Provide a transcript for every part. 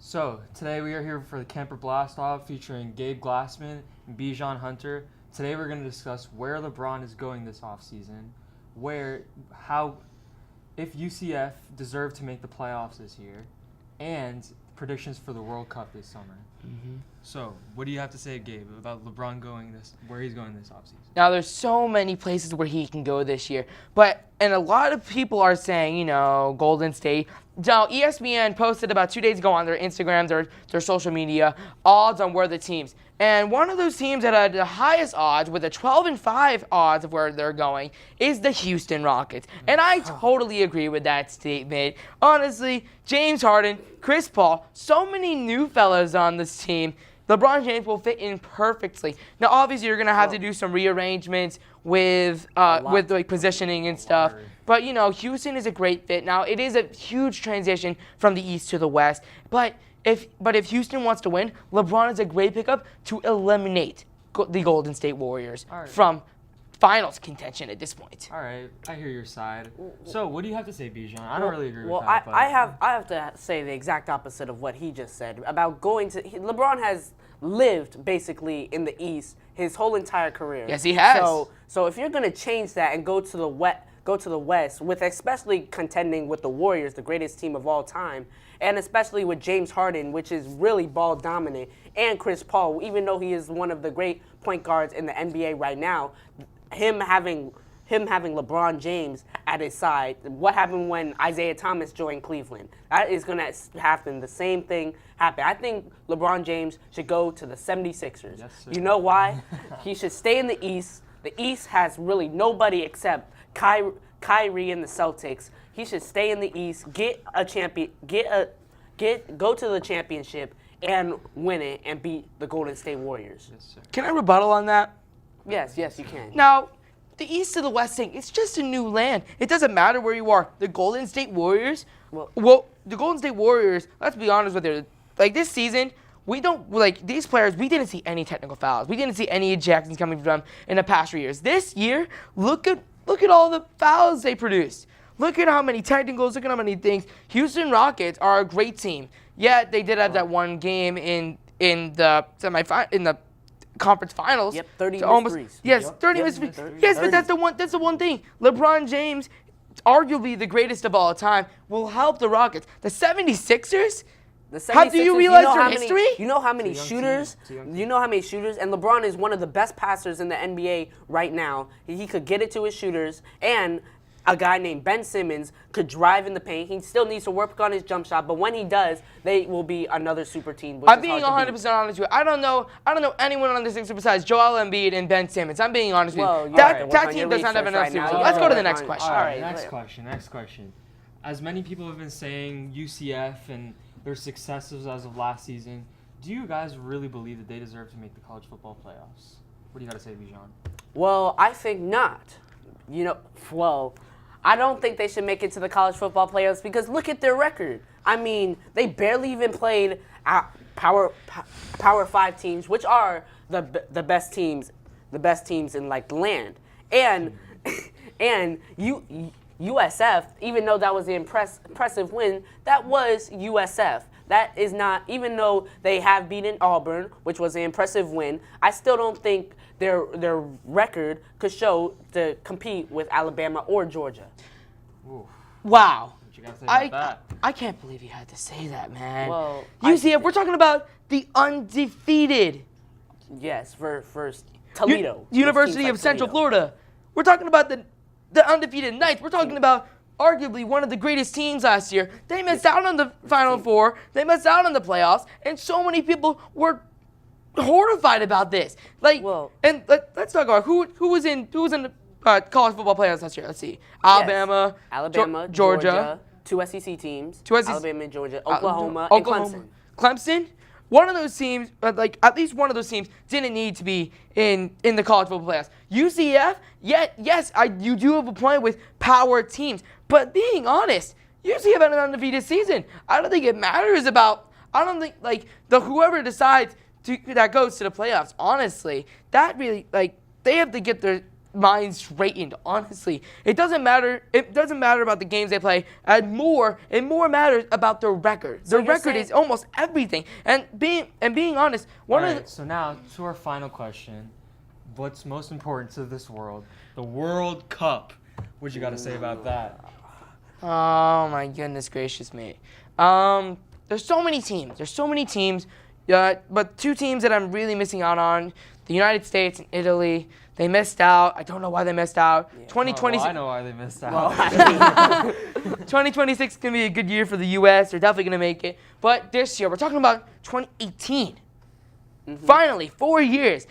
So, today we are here for the Kemper Blast-Off featuring Gabe Glassman and Bijan Hunter. Today we're going to discuss where LeBron is going this offseason, if UCF deserved to make the playoffs this year, and predictions for the World Cup this summer. So, what do you have to say, Gabe, about LeBron where he's going this offseason? Now, there's so many places where he can go this year, and a lot of people are saying, Golden State. Now, ESPN posted about 2 days ago on their Instagram, their social media, odds on where the teams. And one of those teams that had the highest odds, with a 12-5 odds of where they're going, is the Houston Rockets. And I totally agree with that statement. Honestly, James Harden, Chris Paul, so many new fellas on this team. LeBron James will fit in perfectly. Now, obviously, you're gonna have to do some rearrangements with like positioning and stuff. But Houston is a great fit. Now, it is a huge transition from the East to the West. But if Houston wants to win, LeBron is a great pickup to eliminate the Golden State Warriors from finals contention at this point. All right, I hear your side. So, what do you have to say, Bijan? I don't really agree with that. Well, I have to say the exact opposite of what he just said about going to. LeBron has lived basically in the East his whole entire career. Yes, he has. So if you're gonna change that and go to the West, with especially contending with the Warriors, the greatest team of all time, and especially with James Harden, which is really ball dominant, and Chris Paul, even though he is one of the great point guards in the NBA right now, him having LeBron James at his side. What happened when Isaiah Thomas joined Cleveland? That is going to happen. The same thing happened. I think LeBron James should go to the 76ers. Yes, sir. You know why? He should stay in the East. The East has really nobody except Kyrie and the Celtics. He should stay in the East, get a champion, go to the championship and win it and beat the Golden State Warriors. Yes, sir. Can I rebuttal on that? Yes, you can. Now, the East to the West thing, it's just a new land. It doesn't matter where you are. The Golden State Warriors, the Golden State Warriors, let's be honest with you, like this season, these players, we didn't see any technical fouls. We didn't see any ejections coming from them in the past 3 years. This year, look at all the fouls they produced. Look at how many technicals, look at how many things. Houston Rockets are a great team. Yeah, they did have that one game in the conference finals. Yep, 30 missed threes. Yes, Yep. 30 Yep, missed threes. 30. Yes, but that's the one thing. LeBron James, arguably the greatest of all time, will help the Rockets. The 76ers? How do you realize their history? You know how many shooters? You know how many shooters? And LeBron is one of the best passers in the NBA right now. He could get it to his shooters, and a guy named Ben Simmons could drive in the paint. He still needs to work on his jump shot, but when he does, they will be another super team. I'm being 100% honest with you. I don't know anyone on this team besides Joel Embiid and Ben Simmons. I'm being honest with you. That team does not have enough superstars. Let's go to the next question. All right, next question. As many people have been saying, UCF and their successes as of last season, do you guys really believe that they deserve to make the college football playoffs? What do you got to say, Bijan? Well, I think not. I don't think they should make it to the college football playoffs because look at their record. I mean, they barely even played Power 5 teams, which are the best teams in like the land. And USF, even though that was an impressive win, that was USF. That is not, even though they have beaten Auburn, which was an impressive win, I still don't think their record could show to compete with Alabama or Georgia. Ooh. Wow. What you got to say about that? I can't believe you had to say that, man. Well, UCF, we're talking about the undefeated. Yes, for Toledo. University of Central Florida. We're talking about the undefeated Knights. We're talking about arguably one of the greatest teams last year. They missed out on the Final Four. They missed out on the playoffs. And so many people were horrified about this. Let's talk about who was in the college football playoffs last year. Let's see. Alabama, Georgia, two SEC teams. Alabama and Georgia, Oklahoma, and Clemson. Clemson. One of those teams, at least one of those teams, didn't need to be in the college football playoffs. UCF, yes, you do have a point with power teams, but being honest, UCF had an undefeated season. I don't think it matters about. I don't think whoever decides that goes to the playoffs. Honestly, that really they have to get their mind straightened. Honestly, it doesn't matter. It doesn't matter about the games they play. And more matters about their record. So Their you're record saying- is almost everything. And being honest, one of Alright, so now to our final question. What's most important to this world? The World Cup. What you got to say about that? Oh my goodness gracious me. There's so many teams. But two teams that I'm really missing out on: the United States and Italy. They missed out. I don't know why they missed out. Oh, 2026. well, I know why they missed out. Well, 2026 is gonna be a good year for the U.S. They're definitely gonna make it. But this year, we're talking about 2018. Finally, 4 years.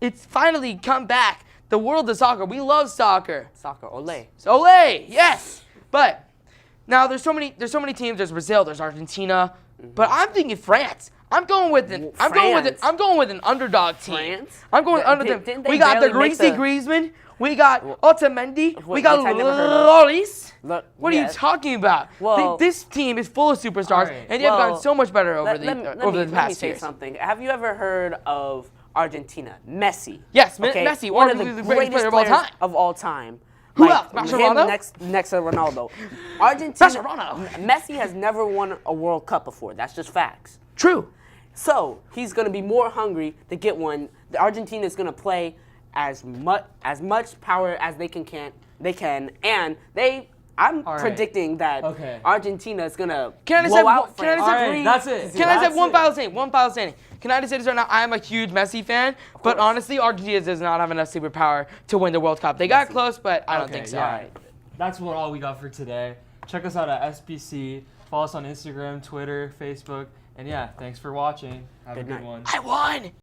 It's finally come back. The world of soccer. We love soccer. Soccer, ole. So, Olay, yes. But now there's so many teams. There's Brazil. There's Argentina. But I'm thinking France. I'm going with an underdog team. France? I'm going Th- underdog. didn't they We got the barely make Greasy the- Griezmann. We got Otamendi. We Which got I never heard of. Loris. Look, What are you yes. talking about? Well- This team is full of superstars, Alright. and they've Well, gotten so much better over Let the me past say years. something. Have you ever heard of Argentina? Messi. Yes, Messi, one one of of the the greatest greatest players of all players time. of all time. Who else? Mascherano? Him next to Ronaldo. Argentina. Mascherano. Messi has never won a World Cup before. That's just facts. True. So he's going to be more hungry to get one. The Argentina is going to play as much power as they can, and I'm All right. predicting that Okay. Argentina is going to Can I just blow say out one- can I France. just say- Alright, that's it. Can I say That's one it. final thing? One final thing. Can I just say this right now? I am a huge Messi fan, but course. honestly, Argentina does not have enough superpower to win the World Cup. They got close, but I don't Okay, think so. yeah. That's all we got for today. Check us out at SBC. Follow us on Instagram, Twitter, Facebook. And yeah, thanks for watching. Have Good a good night. one. I won.